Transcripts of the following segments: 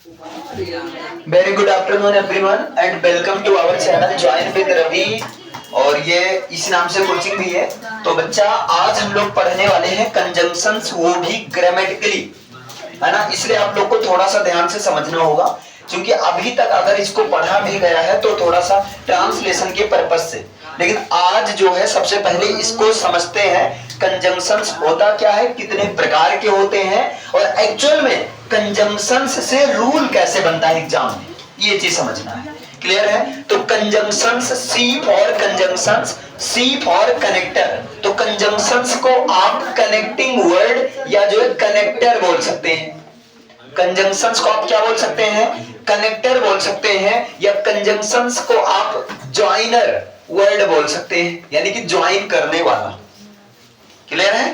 Very good afternoon everyone and welcome to our channel join with Ravi. और ये इस नाम से कोचिंग भी है। तो बच्चा आज हम लोग पढ़ने वाले हैं कंजंक्शंस, वो भी ग्रामेटिकली, है ना। इसलिए आप लोग को थोड़ा सा ध्यान से समझना होगा, क्योंकि अभी तक अगर इसको पढ़ा भी गया है तो थोड़ा सा ट्रांसलेशन के पर्पज से। लेकिन आज जो है सबसे पहले इसको समझते हैं कंजंक्शंस होता क्या है, कितने प्रकार के होते हैं, और एक्चुअल में कंजंक्शंस से रूल कैसे बनता है एग्जाम में, ये चीज समझना है। क्लियर है? तो conjunctions, C for conjunctions, C for connector. तो कंजंक्शंस को आप कनेक्टिंग वर्ड या जो है कनेक्टर बोल सकते हैं। कंजंक्शंस को आप क्या बोल सकते हैं? कनेक्टर बोल सकते हैं, या कंजंक्शंस को आप ज्वाइनर वर्ड बोल सकते हैं, यानी कि ज्वाइन करने वाला। क्लियर है?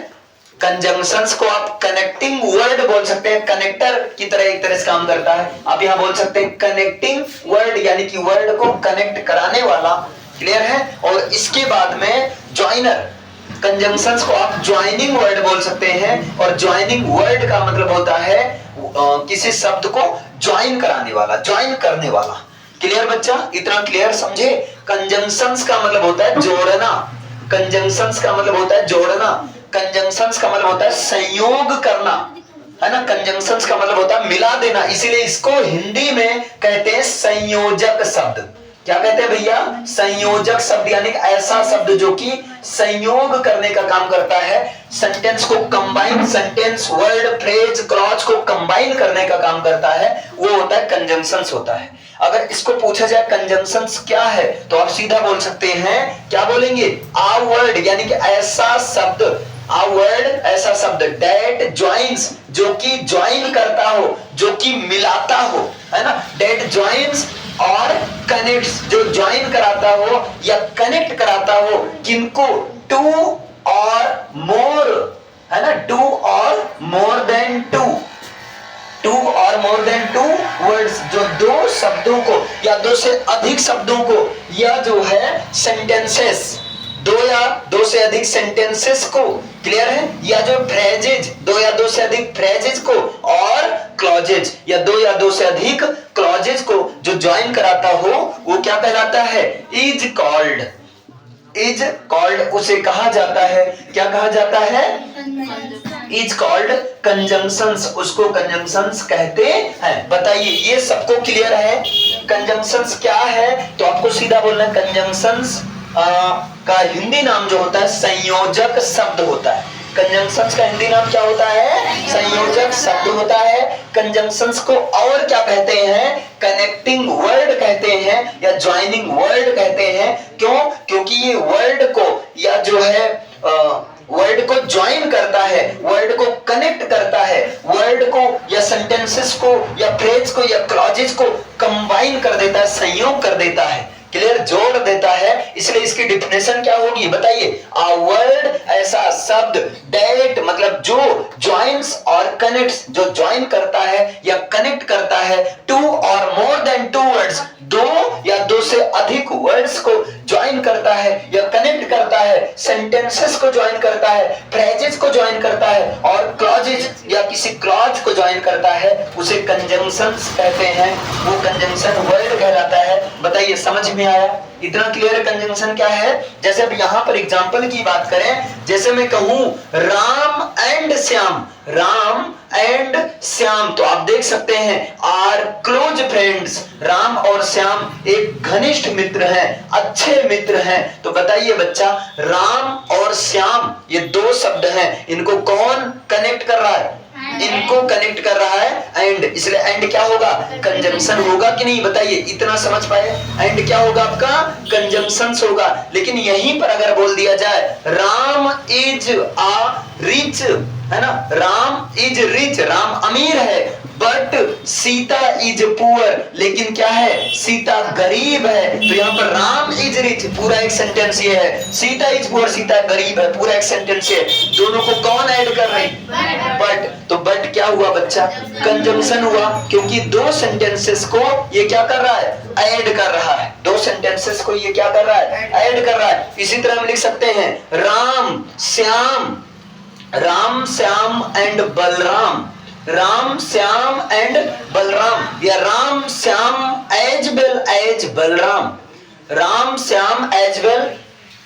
कंजंक्शंस को आप कनेक्टिंग वर्ड बोल सकते हैं, कनेक्टर की तरह एक तरह से काम करता है। आप यहां बोल सकते हैं कनेक्टिंग वर्ड, यानी कि वर्ड को कनेक्ट कराने वाला। क्लियर है? और इसके बाद में ज्वाइनर, कंजंक्शंस को आप ज्वाइनिंग वर्ड बोल सकते हैं, और ज्वाइनिंग वर्ड का मतलब होता है किसी शब्द को ज्वाइन कराने वाला, ज्वाइन करने वाला। क्लियर बच्चा? इतना क्लियर समझे? कंजंक्शंस का मतलब होता है जोड़ना, कंजंक्शंस का मतलब होता है जोड़ना, कंजंक्शंस का मतलब होता है संयोग करना, है ना। कंजंक्शंस का मतलब होता है मिला देना, इसीलिए इसको हिंदी में कहते हैं संयोजक शब्द। क्या कहते हैं भैया? संयोजक शब्द, यानी ऐसा शब्द जो कि संयोग करने का काम करता है, सेंटेंस को combine, sentence, word, phrase, clause को कंबाइन करने का काम करता है, वो होता है कंजंक्शंस होता है। अगर इसको पूछा जाए कंजंक्शंस क्या है, तो आप सीधा बोल सकते हैं, क्या बोलेंगे? आ वर्ड, यानी कि ऐसा शब्द, आ वर्ड ऐसा शब्द, डेट ज्वाइंस, जो कि ज्वाइन करता हो, जो कि मिलाता हो, है ना। डेट ज्वाइंस और कनेक्ट्स, जो ज्वाइन कराता हो या कनेक्ट कराता हो, किनको? टू और मोर, है ना। टू और मोर देन टू, टू और मोर देन टू वर्ड्स, जो दो शब्दों को या दो से अधिक शब्दों को, या जो है सेंटेंसेस, दो या दो से अधिक सेंटेंसेस को, क्लियर है, या जो फ्रेजेज, दो या दो से अधिक फ्रेजेज को, और क्लॉजेज, या दो या दो से अधिक क्लॉजेज को जो ज्वाइन कराता हो, वो क्या कहलाता है? इज कॉल्ड, इज कॉल्ड उसे कहा जाता है, क्या कहा जाता है? इज कॉल्ड कंजंक्शंस, उसको कंजंक्शंस कहते हैं। बताइए, ये सबको क्लियर है? कंजंक्शंस क्या है? तो आपको सीधा बोलना, कंजंक्शंस का हिंदी नाम जो होता है संयोजक शब्द होता है। कंजंक्शंस का हिंदी नाम क्या होता है? संयोजक शब्द होता है। कंजंक्शंस को और क्या कहते हैं? कनेक्टिंग वर्ड कहते हैं, या ज्वाइनिंग वर्ड कहते हैं। क्यों? क्योंकि ये वर्ड को या जो है वर्ड को ज्वाइन करता है, वर्ड को कनेक्ट करता है, वर्ड को या सेंटेंसेस को या फ्रेज को या क्लॉजेस को कंबाइन कर देता है, संयोग कर देता है, क्लियर, जोड़ देता है। इसलिए इसकी डिफिनेशन क्या होगी? बताइए। अ वर्ड ऐसा शब्द, डेट मतलब जो ज्वाइंस और कनेक्ट्स, जो ज्वाइन करता है या कनेक्ट करता है, टू और मोर देन टू वर्ड्स, दो या दो से अधिक वर्ड्स को ज्वाइन करता है या कनेक्ट करता है, सेंटेंसेस को ज्वाइन करता है, फ्रेजेस को ज्वाइन करता है, और क्लॉजेस या किसी क्लॉज को ज्वाइन करता है, उसे कंजंक्शंस कहते हैं। वो कंजंक्शन वर्ड कहलाता है। बताइए, समझ में आया? इतना क्लियर है कंजंक्शन क्या है? जैसे अब यहां पर एग्जांपल की बात करें, जैसे मैं कहूं राम एंड श्याम, राम एंड श्याम, तो आप देख सकते हैं आर क्लोज फ्रेंड्स, राम और श्याम एक घनिष्ठ मित्र हैं, अच्छे मित्र हैं। तो बताइए बच्चा, राम और श्याम ये दो शब्द हैं, इनको कौन कनेक्ट कर रहा है? इनको कनेक्ट कर रहा है एंड, इसलिए एंड क्या होगा? कंजंक्शन होगा कि नहीं? बताइए, इतना समझ पाए? एंड क्या होगा आपका? कंजंक्शन होगा। लेकिन यहीं पर अगर बोल दिया जाए राम इज आ रिच, है ना, राम इज रिच, राम अमीर है, बट सीता इज पुअर, लेकिन क्या है? सीता गरीब है। तो यहाँ पर राम इज रिच पूरा एक सेंटेंस ये है, सीता इज पुअर, सीता गरीब है, पूरा एक सेंटेंस ये है। दोनों को कौन ऐड कर रही? बट। तो बट क्या हुआ बच्चा? कंजंक्शन हुआ, क्योंकि दो सेंटेंसेस को ये क्या कर रहा है? ऐड कर रहा है। दो सेंटेंसेस को ये क्या कर रहा है? ऐड कर रहा है। इसी तरह हम लिख सकते हैं राम श्याम, राम श्याम एंड बलराम, राम श्याम एंड बलराम, या Ram Shyam as well as Balram, Ram Shyam as well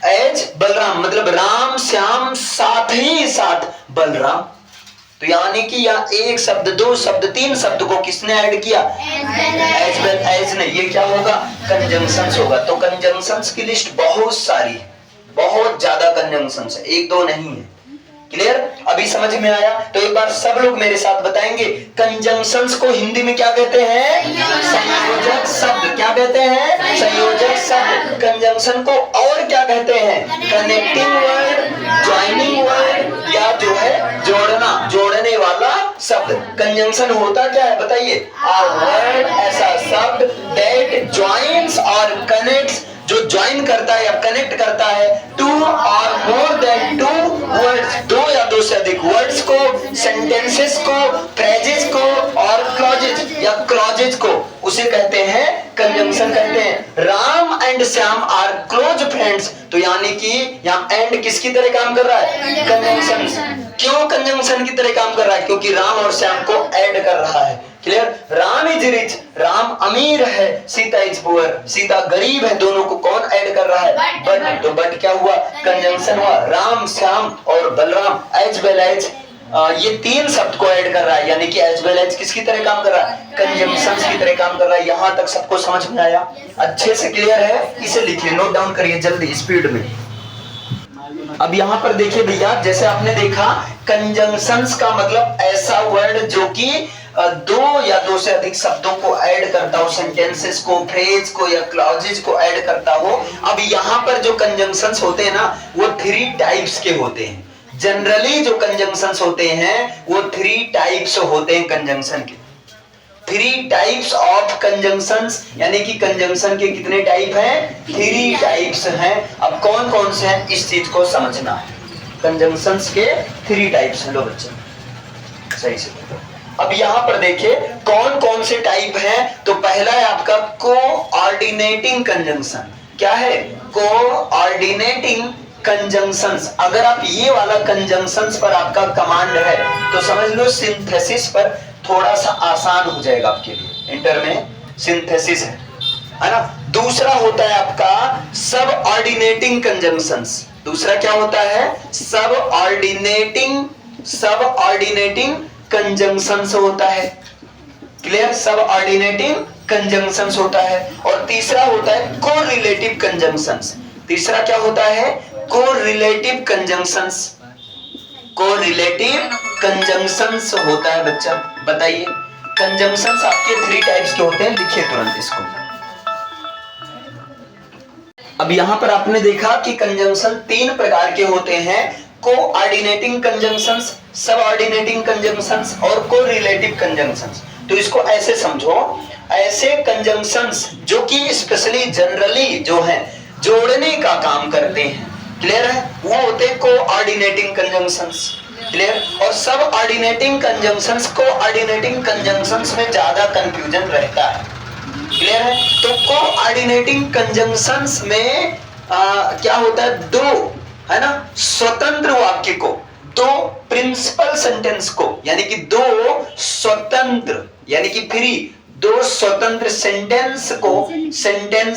as Balram, मतलब राम श्याम साथ ही साथ बलराम। तो यानी कि यहाँ एक शब्द, दो शब्द, तीन शब्द को किसने ऐड किया? एज वेल एज ने। ये क्या होगा? कंजंक्शंस होगा। तो कंजंक्शंस की लिस्ट बहुत सारी है, बहुत ज्यादा कंजंक्शंस है, एक दो नहीं है। क्लियर? अभी समझ में आया? तो एक बार सब लोग मेरे साथ बताएंगे, कंजंक्शंस को हिंदी में क्या कहते हैं? संयोजक शब्द। क्या कहते हैं? संयोजक शब्द। कंजंक्शन को और क्या कहते हैं? कनेक्टिंग वर्ड, ज्वाइनिंग वर्ड, या जो है जोड़ना, जोड़ने वाला शब्द। कंजंक्शन होता क्या है बताइए? अ वर्ड, ऐसा शब्द दैट ज्वाइंस और कनेक्ट्स, जो ज्वाइन करता है या कनेक्ट करता है टू और मोर देन टू वर्ड्स, दो या दो से अधिक वर्ड्स को, सेंटेंसेस को, फ्रेजेस को और क्लॉजेज या क्लॉजेज को, उसे कहते हैं कंजंक्शन कहते हैं। Ram and Shyam are close friends. तो यानी कि यहाँ एंड किसकी तरह काम कर रहा है? कंजंक्शन। क्यों कंजंक्शन की तरह काम कर रहा है? क्योंकि राम और श्याम को ऐड कर रहा है। Clear? Ram is rich, Ram अमीर है, सीता इज पुअर, सीता गरीब है। दोनों को कौन ऐड कर रहा है? बट। तो बट क्या हुआ? कंजंक्शन हुआ। राम श्याम और बलराम एज वेल एज, ये तीन शब्द को ऐड कर रहा है, यानी कि एज वेल एज किसकी तरह काम कर रहा है? कंजंक्शंस की तरह काम कर रहा है। यहां तक सबको समझ में आया? अच्छे से क्लियर है? इसे लिखिए, नोट डाउन करिए जल्दी स्पीड में। अब यहाँ पर देखिए भैया, जैसे आपने देखा कंजंक्शंस का मतलब ऐसा वर्ड जो कि दो या दो से अधिक शब्दों को ऐड करता हो, सेंटेंसेस को, फ्रेज को या क्लॉजेज को ऐड करता हो। अब यहाँ पर जो कंजंक्शंस होते हैं ना, वो थ्री टाइप्स के होते हैं। जनरली जो कंजंक्शंस होते हैं वो थ्री टाइप्स होते हैं कंजंक्शन के। थ्री टाइप्स ऑफ कंजंक्शंस, यानी कि कंजंक्शन के कितने टाइप हैं? थ्री टाइप्स हैं। अब कौन कौन से हैं इस चीज को समझना है। कंजंक्शंस के थ्री टाइप्स हैं। लो बच्चे सही से, अब यहां पर देखिए कौन कौन से टाइप हैं। तो पहला है आपका कोऑर्डिनेटिंग कंजंक्शन। क्या है? Coordinating conjunctions. अगर आप ये वाला कंजंक्शंस पर आपका कमांड है तो समझ लो सिंथेसिस पर थोड़ा सा आसान हो जाएगा आपके लिए। इंटर में सिंथेसिस है ना। दूसरा होता है आपका सब ऑर्डिनेटिंग कंजंक्शंस। दूसरा क्या होता है? सब ऑर्डिनेटिंग कंजंक्शंस होता है। क्लियर? सब ऑर्डिनेटिंग कंजंक्शंस होता है। और तीसरा होता है कोरिलेटिव कंजंक्शंस। तीसरा क्या होता है? Correlative conjunctions. कोरिलेटिव कंजंक्शंस होता है बच्चा। बताइए, कंजंक्शंस आपके थ्री टाइप्स के होते हैं, लिखिए तुरंत इसको। अब यहां पर आपने देखा कि कंजंक्शन तीन प्रकार के होते हैं, कोऑर्डिनेटिंग कंजंक्शंस, सबऑर्डिनेटिंग कंजंक्शंस और कोरिलेटिव कंजंक्शंस। तो इसको ऐसे समझो, ऐसे कंजंक्शंस जो कि स्पेशली जनरली जो है जोड़ने का काम करते हैं, क्लियर है, वो होते हैं कोऑर्डिनेटिंग कंजंक्शंस। क्लियर? और सब ऑर्डिनेटिंग कंजंक्शंस, कोऑर्डिनेटिंग कंजंक्शंस में ज्यादा कंफ्यूजन रहता है। क्लियर है? तो कोऑर्डिनेटिंग कंजंक्शंस में क्या होता है? दो, है ना, स्वतंत्र वाक्य को, दो प्रिंसिपल सेंटेंस को, यानी कि दो स्वतंत्र, यानी कि फ्री, दो स्वतंत्र सेंटेंस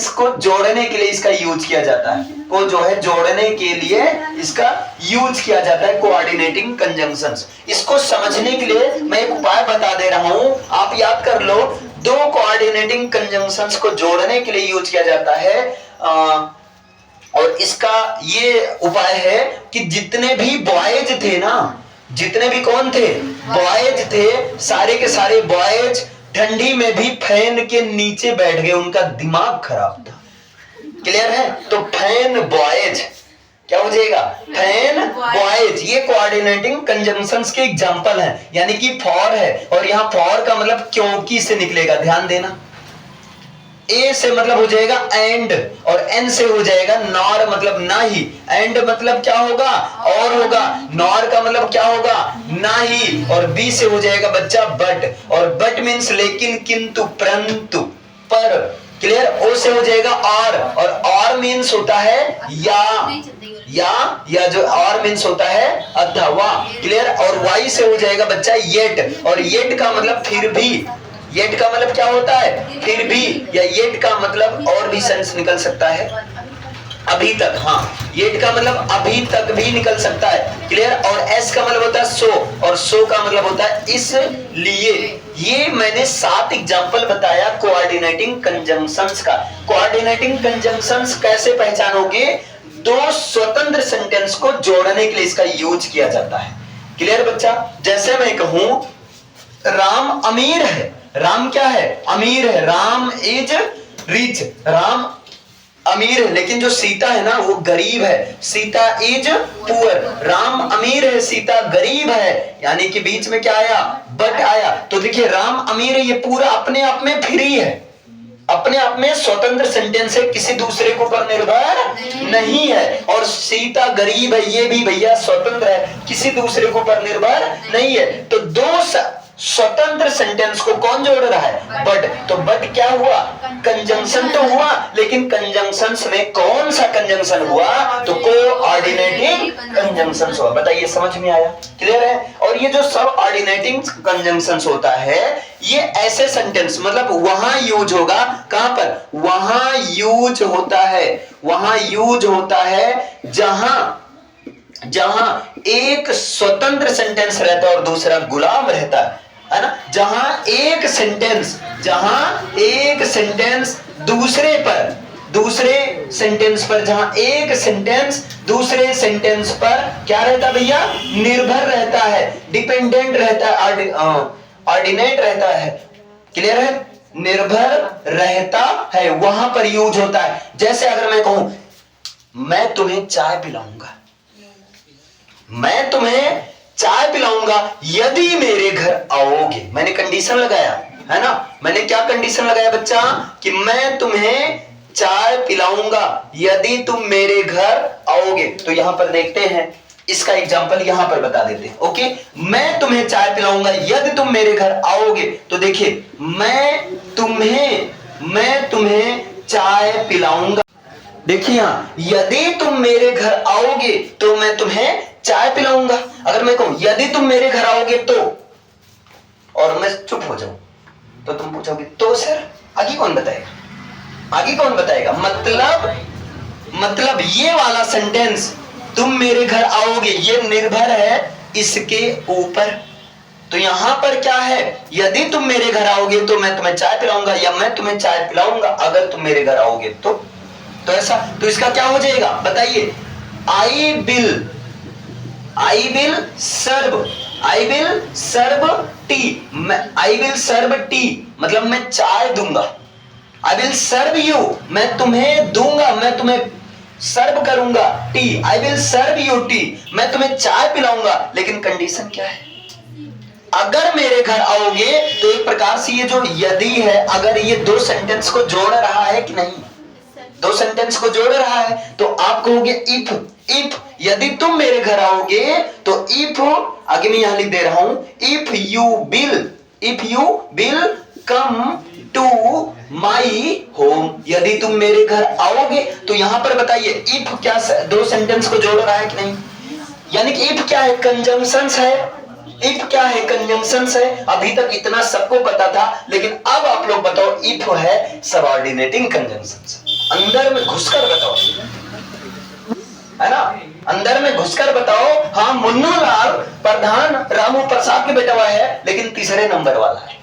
को जोड़ने के लिए इसका यूज किया जाता है। को जो है जोड़ने के लिए इसका यूज किया जाता है कोऑर्डिनेटिंग कंजंक्शंस। इसको समझने के लिए मैं एक उपाय बता दे रहा हूं, आप याद कर लो। दो कोऑर्डिनेटिंग कंजंक्शंस को जोड़ने के लिए यूज किया जाता है और इसका ये उपाय है कि जितने भी बॉयज थे ना, जितने भी कौन थे? बॉयज थे, सारे के सारे बॉयज ठंडी में भी फैन के नीचे बैठ गए, उनका दिमाग खराब था। क्लियर है? तो फैन बॉयज क्या हो जाएगा? Fan boys. ये कोऑर्डिनेटिंग कंजंक्शंस के एग्जांपल हैं, यानी कि फॉर है और यहाँ फॉर का मतलब क्योंकि से निकलेगा, ध्यान देना। ए से मतलब हो जाएगा एंड और एन से हो जाएगा नॉर, मतलब ना ही। एंड मतलब क्या होगा? और होगा। नॉर का मतलब क्या होगा? ना ही। और बी से हो जाएगा बच्चा बट, और बट मीन्स लेकिन, किंतु, परंतु, पर, क्लियर। ओ से हो जाएगा और मीन्स होता है या जो और मीन्स होता है अथवा, क्लियर। और वाई से हो जाएगा बच्चा येट, और येट का मतलब फिर भी, येट का मतलब क्या होता है फिर भी, या येट का मतलब और भी सेंस निकल सकता है अभी तक, हाँ येट का मतलब अभी तक भी निकल सकता है, क्लियर। और एस का मतलब होता है सो, और सो का मतलब होता है इसलिए। ये मैंने 7 एग्जांपल बताया कोऑर्डिनेटिंग कंजंक्शंस का। कोऑर्डिनेटिंग कंजंक्शंस कैसे पहचानोगे? दो स्वतंत्र सेंटेंस को जोड़ने के लिए इसका यूज किया जाता है, क्लियर बच्चा। जैसे मैं कहूं राम अमीर है, राम क्या है अमीर है, राम इज रिच, राम अमीर है, लेकिन जो सीता है ना वो गरीब है, सीता इज पुअर। राम अमीर है, सीता गरीब है, यानी कि बीच में क्या आया बट आया। तो देखिए राम अमीर है, ये पूरा अपने आप में फ्री है, अपने आप में स्वतंत्र सेंटेंस है, किसी दूसरे के ऊपर निर्भर नहीं है। और सीता गरीब है, ये भी भैया स्वतंत्र है, किसी दूसरे के ऊपर निर्भर नहीं है। तो दो स्वतंत्र सेंटेंस को कौन जोड़ रहा है? बट। तो बट क्या हुआ? कंजंक्शन तो हुआ, लेकिन कंजंक्शंस में कौन सा कंजंक्शन हुआ? तो कोऑर्डिनेटिंग कंजंक्शंस हुआ। बताइए समझ में आया? क्लियर है? और ये जो सब ऑर्डिनेटिंग कंजंक्शंस होता है, ये ऐसे सेंटेंस मतलब वहां यूज होगा, कहां पर? वहां यूज होता है, वहां यूज होता है जहां एक स्वतंत्र सेंटेंस रहता है और दूसरा गुलाम रहता है ना। जहां एक सेंटेंस दूसरे सेंटेंस पर जहां एक सेंटेंस दूसरे सेंटेंस पर क्या रहता भैया? निर्भर रहता है, डिपेंडेंट रहता है, ऑर्डिनेट रहता है, क्लियर है? निर्भर रहता है, वहां पर यूज होता है। जैसे अगर मैं कहूं मैं तुम्हें चाय पिलाऊंगा, मैं तुम्हें चाय पिलाऊंगा यदि मेरे घर आओगे, मैंने कंडीशन लगाया है ना। मैंने क्या कंडीशन लगाया बच्चा? कि मैं तुम्हें चाय पिलाऊंगा यदि तुम मेरे घर आओगे। तो यहां पर देखते हैं, इसका एग्जांपल यहां पर बता देते हैं। ओके, मैं तुम्हें चाय पिलाऊंगा यदि तुम मेरे घर आओगे। तो देखिए मैं तुम्हें चाय पिलाऊंगा, देखिए यहां यदि तुम मेरे घर आओगे तो मैं तुम्हें चाय पिलाऊंगा। अगर मैं कहूं यदि तुम मेरे घर आओगे तो, और मैं चुप हो जाऊं, तो तुम पूछोगे तो सर आगे कौन बताएगा? आगे कौन बताएगा? मतलब ये वाला सेंटेंस तुम मेरे घर आओगे, ये निर्भर है इसके ऊपर। तो यहां पर क्या है? यदि तुम मेरे घर आओगे तो मैं तुम्हें चाय पिलाऊंगा, या मैं तुम्हें चाय पिलाऊंगा अगर तुम मेरे घर आओगे तो ऐसा। तो इसका क्या हो जाएगा बताइए? I will serve tea, I will serve tea मतलब मैं चाय दूंगा। आई विल सर्व यू, मैं तुम्हें दूंगा, मैं तुम्हें सर्व करूंगा tea, I will serve you tea, मैं तुम्हें चाय पिलाऊंगा। लेकिन कंडीशन क्या है? अगर मेरे घर आओगे। तो एक प्रकार से ये जो यदि है, अगर ये दो सेंटेंस को जोड़ रहा है कि नहीं? दो सेंटेंस को जोड़ रहा है। तो आप कहोगे इफ यदि तुम मेरे घर आओगे, तो इफ आगे मैं यहां लिख दे रहा हूं, if you will come to my home, यदि तुम मेरे घर आओगे। तो यहां पर बताइए इफ क्या दो सेंटेंस को जोड़ रहा है कि नहीं? यानी कि इफ क्या है? कंजंक्शंस है। इफ क्या है? कंजंक्शंस है। अभी तक इतना सबको पता था, लेकिन अब आप लोग बताओ इफ है सबऑर्डिनेटिंग कंजंक्शंस। अंदर में घुसकर बताओ, है ना? अंदर में घुसकर बताओ। हाँ, मुन्नू लाल प्रधान रामू प्रसाद के बेटा हुआ है, लेकिन तीसरे नंबर वाला है,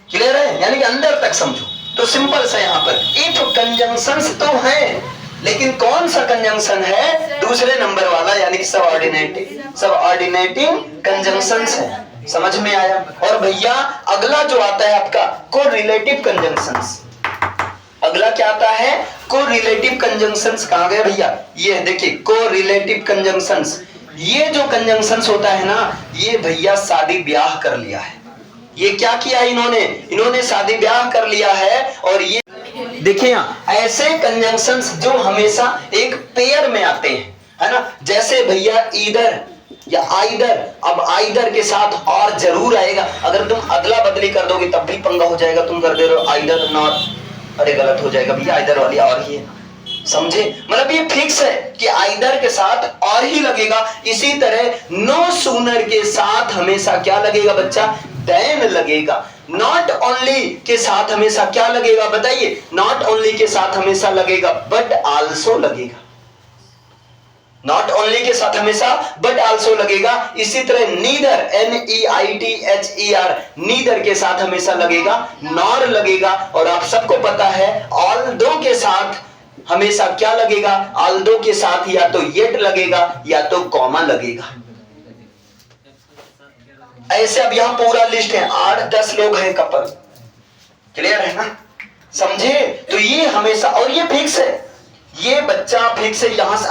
क्लियर है? यानी कि अंदर तक समझो। तो सिंपल सा यहां पर इफ कंजंक्शंस तो है, लेकिन कौन सा कंजंक्शन है? दूसरे नंबर वाला, यानी कि सबऑर्डिनेटिंग कंजंक्शंस है। समझ में आया? और भैया अगला जो आता है आपका कोरिलेटिव कंजंक्शंस। अगला क्या आता है? Correlative conjunctions. कहां गए भैया? ये देखिए कोरिलेटिव कंजंक्शंस। ये जो कंजंक्शंस होता है ना, ये भैया शादी ब्याह कर लिया है। ये क्या किया इन्होंने शादी ब्याह कर लिया है। और ये देखिए यहां ऐसे कंजंक्शंस जो हमेशा एक पेयर में आते हैं, है ना? जैसे भैया या आइदर। अब आइदर के साथ और जरूर आएगा, अगर तुम अदला बदली कर दोगे तब भी पंगा हो जाएगा। तुम कर दे रहे हो आइदर नॉट, अरे गलत हो जाएगा भैया, आइदर वाली और ही है, समझे? मतलब ये फिक्स है कि आइदर के साथ और ही लगेगा। इसी तरह नो सूनर के साथ हमेशा क्या लगेगा बच्चा? देन लगेगा। नॉट ओनली के साथ हमेशा क्या लगेगा बताइए? नॉट ओनली के साथ हमेशा लगेगा बट आल्सो लगेगा। नॉट ओनली के साथ हमेशा बट आल्सो लगेगा। इसी तरह नीदर, NEITHER, नीदर के साथ हमेशा लगेगा नॉर लगेगा। और आप सबको पता है ऑल्दो के साथ हमेशा क्या लगेगा? ऑल्दो के साथ या तो येट लगेगा या तो कॉमा लगेगा। ऐसे अब यहां पूरा लिस्ट है, 8-10 लोग हैं कपल, क्लियर है ना, समझे? तो ये हमेशा, और ये फिक्स है, ये बच्चा फिक्स है। यहां से